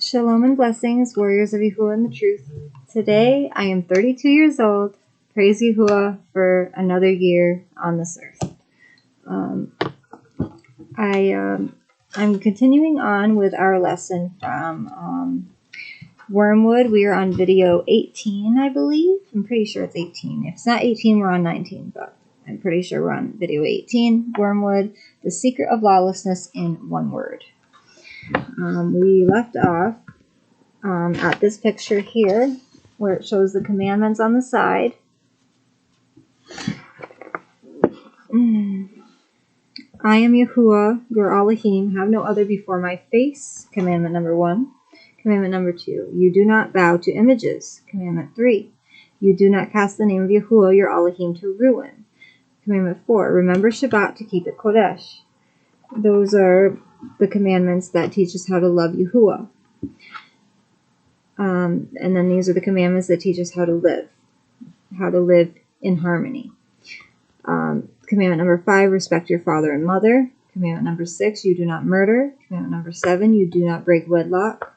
Shalom and blessings, warriors of Yahuwah and the truth. Today, I am 32 years old. Praise Yahuwah for another year on this earth. I'm continuing on with our lesson from Wormwood. We are on video 18, I believe. I'm pretty sure it's 18. If it's not 18, we're on 19, but I'm pretty sure we're on video 18. Wormwood, the secret of lawlessness in one word. We left off at this picture here, where it shows the commandments on the side. I am Yahuwah, your Elohim, have no other before my face. Commandment number 1. Commandment number 2. You do not bow to images. Commandment 3. You do not cast the name of Yahuwah, your Elohim, to ruin. Commandment 4. Remember Shabbat to keep it Kodesh. Those are the commandments that teach us how to love Yahuwah. And then these are the commandments that teach us how to live in harmony. Commandment number 5, respect your father and mother. Commandment number 6, you do not murder. Commandment number 7, you do not break wedlock.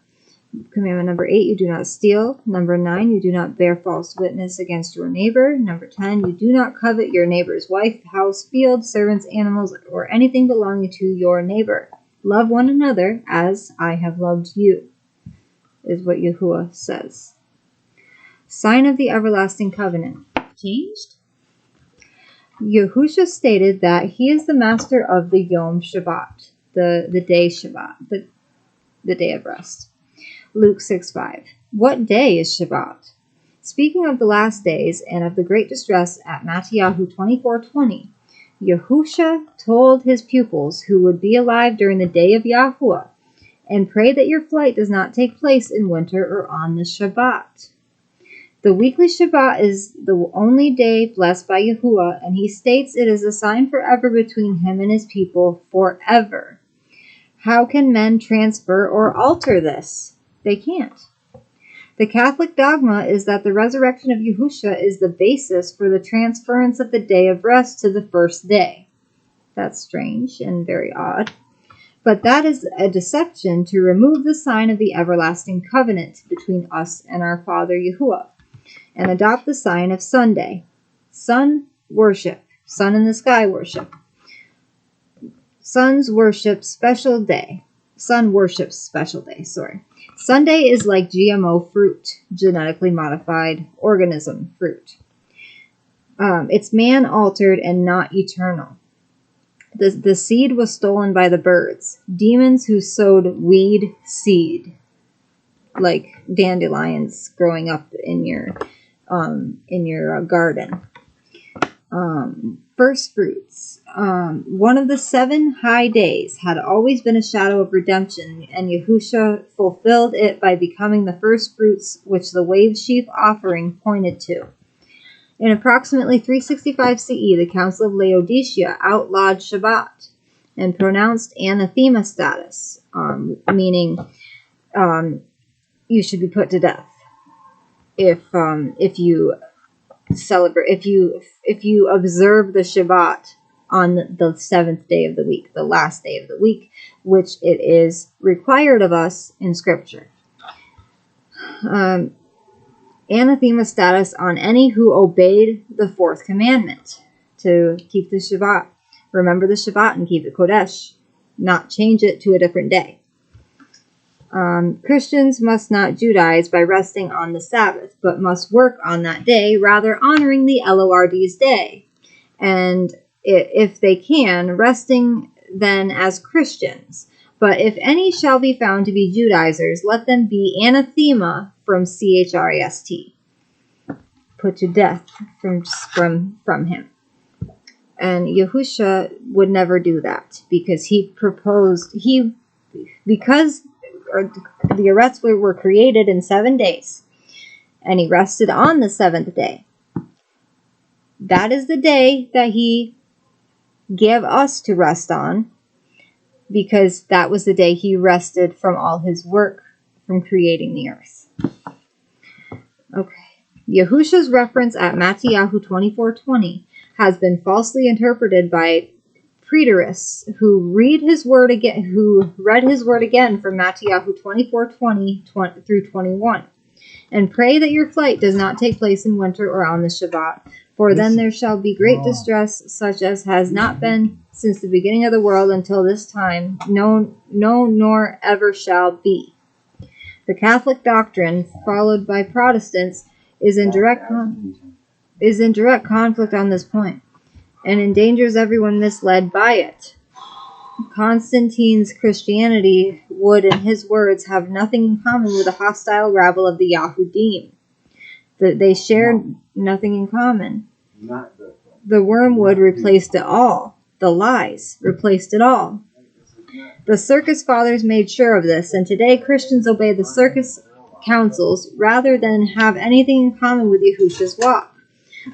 Commandment number 8, you do not steal. Number 9, you do not bear false witness against your neighbor. Number 10, you do not covet your neighbor's wife, house, field, servants, animals, or anything belonging to your neighbor. Love one another as I have loved you, is what Yahuwah says. Sign of the everlasting covenant. Changed? Yahusha stated that he is the master of the Yom Shabbat, the day Shabbat, the day of rest. Luke 6:5. What day is Shabbat? Speaking of the last days and of the great distress at Matthew 24:20, Yahusha told his pupils who would be alive during the day of Yahuwah, and pray that your flight does not take place in winter or on the Shabbat. The weekly Shabbat is the only day blessed by Yahuwah, and he states it is a sign forever between him and his people forever. How can men transfer or alter this? They can't. The Catholic dogma is that the resurrection of Yahusha is the basis for the transference of the day of rest to the first day. That's strange and very odd. But that is a deception to remove the sign of the everlasting covenant between us and our Father Yahuwah, and adopt the sign of Sunday. Sun worship. Sun in the sky worship. Sun's worship special day. Sun worships special day, sorry. Sunday is like GMO fruit, genetically modified organism fruit. It's man-altered and not eternal. The seed was stolen by the birds, demons who sowed weed seed, like dandelions growing up in your garden. First fruits. One of the 7 high days had always been a shadow of redemption, and Yahusha fulfilled it by becoming the first fruits which the wave sheaf offering pointed to. In approximately 365 CE, the Council of Laodicea outlawed Shabbat and pronounced anathema status, meaning you should be put to death if you celebrate, if you observe the Shabbat on the 7th day of the week, the last day of the week, which it is required of us in Scripture. Anathema status on any who obeyed the 4th commandment to keep the Shabbat. Remember the Shabbat and keep it Kodesh, not change it to a different day. Christians must not Judaize by resting on the Sabbath, but must work on that day, rather honoring the Lord's day. And if they can, resting then as Christians. But if any shall be found to be Judaizers, let them be anathema from CHREST, put to death from him. And Yahusha would never do that, because because the Eretz were created in 7 days, and he rested on the 7th day. That is the day that he gave us to rest on, because that was the day he rested from all his work from creating the earth. Okay. Yahusha's reference at Matthew 24:20 has been falsely interpreted by preterists who read his word again, who read his word again from Matthew 24:20 through 21. And pray that your flight does not take place in winter or on the Shabbat, for then there shall be great distress, such as has not been since the beginning of the world until this time, no, nor ever shall be. The Catholic doctrine, followed by Protestants, is in direct conflict on this point, and endangers everyone misled by it. Constantine's Christianity would, in his words, have nothing in common with the hostile rabble of the Yahudim. They shared nothing in common. The wormwood replaced it all. The lies replaced it all. The circus fathers made sure of this, and today Christians obey the circus councils rather than have anything in common with Yahushua's walk,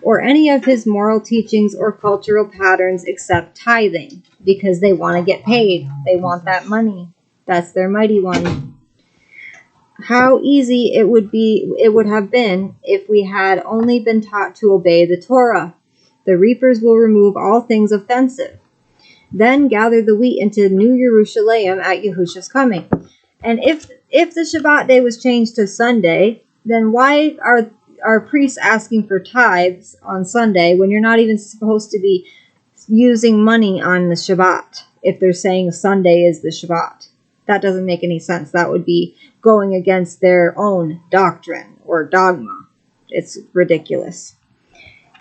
or any of his moral teachings or cultural patterns except tithing, because they want to get paid. They want that money. That's their mighty one. How easy it would have been if we had only been taught to obey the Torah. The reapers will remove all things offensive. Then gather the wheat into New Jerusalem at Yahushua's coming. And if the Shabbat day was changed to Sunday, then why are priests asking for tithes on Sunday when you're not even supposed to be using money on the Shabbat if they're saying Sunday is the Shabbat? That doesn't make any sense. That would be going against their own doctrine or dogma. It's ridiculous.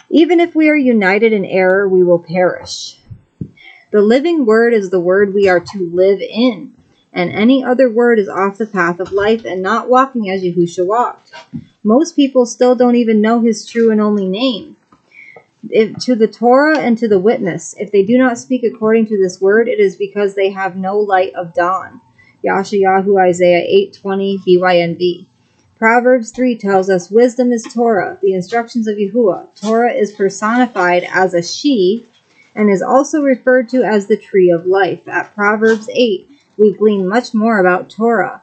Even if we are united in error, we will perish. The living word is the word we are to live in, and any other word is off the path of life and not walking as Yahushua walked. Most people still don't even know his true and only name. To the Torah and to the witness, if they do not speak according to this word, it is because they have no light of dawn. Yashayahu Isaiah 8:20 BYNB. Proverbs 3 tells us wisdom is Torah, the instructions of Yahuwah. Torah is personified as a she and is also referred to as the tree of life. At Proverbs 8, we glean much more about Torah.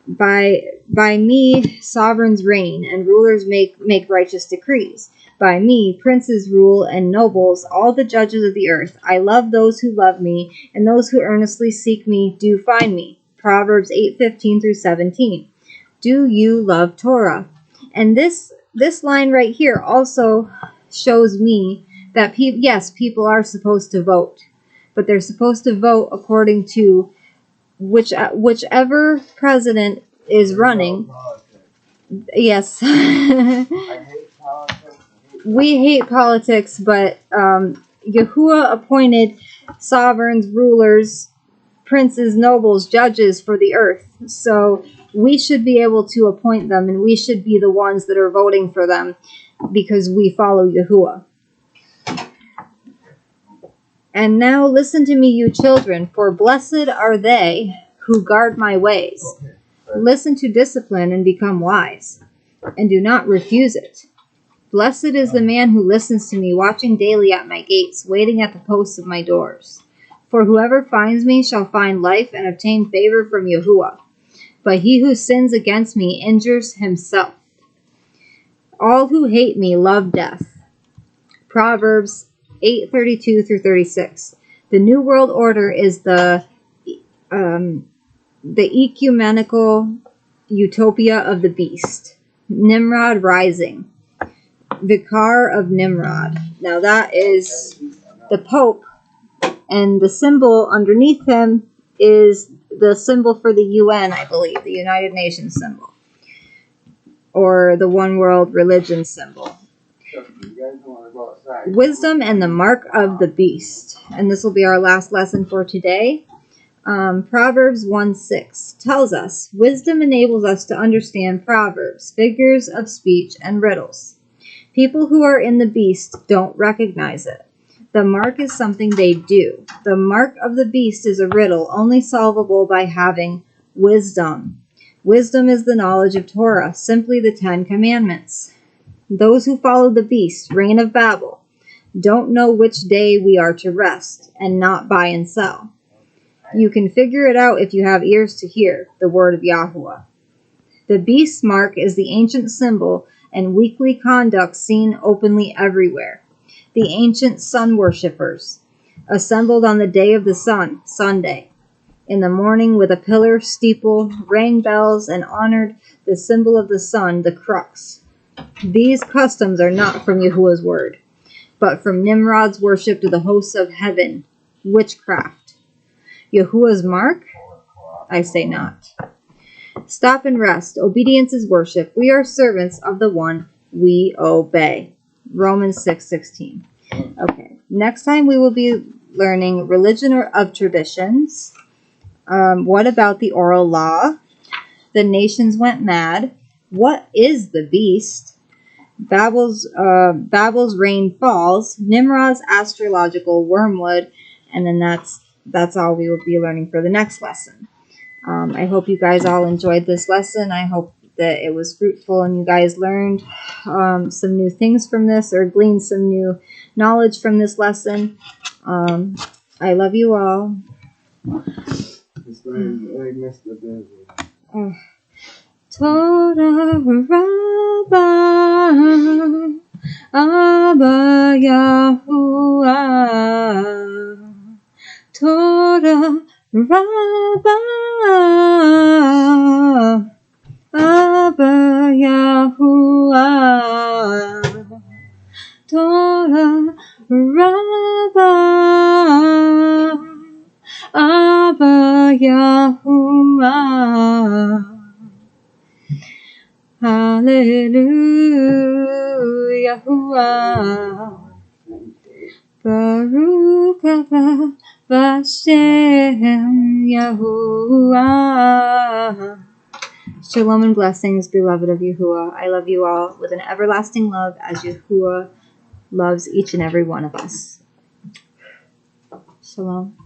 By me, sovereigns reign, and rulers make righteous decrees. By me, princes rule, and nobles, all the judges of the earth. I love those who love me, and those who earnestly seek me do find me. Proverbs 8:15 through 17. Do you love Torah? And this line right here also shows me that people are supposed to vote, but they're supposed to vote according to whichever president is running. Yes. We hate politics, but Yahuwah appointed sovereigns, rulers, princes, nobles, judges for the earth. So we should be able to appoint them, and we should be the ones that are voting for them because we follow Yahuwah. And now listen to me, you children, for blessed are they who guard my ways. Listen to discipline and become wise, and do not refuse it. Blessed is the man who listens to me, watching daily at my gates, waiting at the posts of my doors. For whoever finds me shall find life and obtain favor from Yahuwah. But he who sins against me injures himself. All who hate me love death. Proverbs 8:32 through 36. The New World Order is the ecumenical utopia of the beast. Nimrod rising. Vicar of Nimrod. Now that is the Pope, and the symbol underneath him is the symbol for the UN, I believe, the United Nations symbol, or the One World Religion symbol. Wisdom and the mark of the beast. And this will be our last lesson for today. Proverbs 1:6 tells us, wisdom enables us to understand proverbs, figures of speech, and riddles. People who are in the beast don't recognize it. The mark is something they do. The mark of the beast is a riddle only solvable by having wisdom. Wisdom is the knowledge of Torah, simply the 10 Commandments. Those who follow the beast, reign of Babel, don't know which day we are to rest and not buy and sell. You can figure it out if you have ears to hear the word of Yahuwah. The beast's mark is the ancient symbol and weekly conduct seen openly everywhere. The ancient sun worshippers. assembled on the day of the sun, Sunday, in the morning with a pillar, steeple, rang bells, and honored the symbol of the sun, the crux. These customs are not from Yahuwah's word, but from Nimrod's worship to the hosts of heaven, witchcraft. Yahuwah's mark? I say not. Stop and rest. Obedience is worship. We are servants of the one we obey. Romans 6:16. Okay, next time we will be learning religion or of traditions. What about the oral law? The nations went mad. What is the beast? Babel's rain falls. Nimrod's astrological wormwood, and then that's all we will be learning for the next lesson. I hope you guys all enjoyed this lesson. I hope that it was fruitful and you guys learned some new things from this or gleaned some new knowledge from this lesson. I love you all. It's like Mr. Busy. Torah Rabba Abba Yahuwah. Torah Rabba Abba Yahuwah. Torah Rabba Abba Yahuwah. Hallelujah. Baruch Haba Vashem Yahuwah. Shalom and blessings, beloved of Yahuwah. I love you all with an everlasting love as Yahuwah loves each and every one of us. Shalom.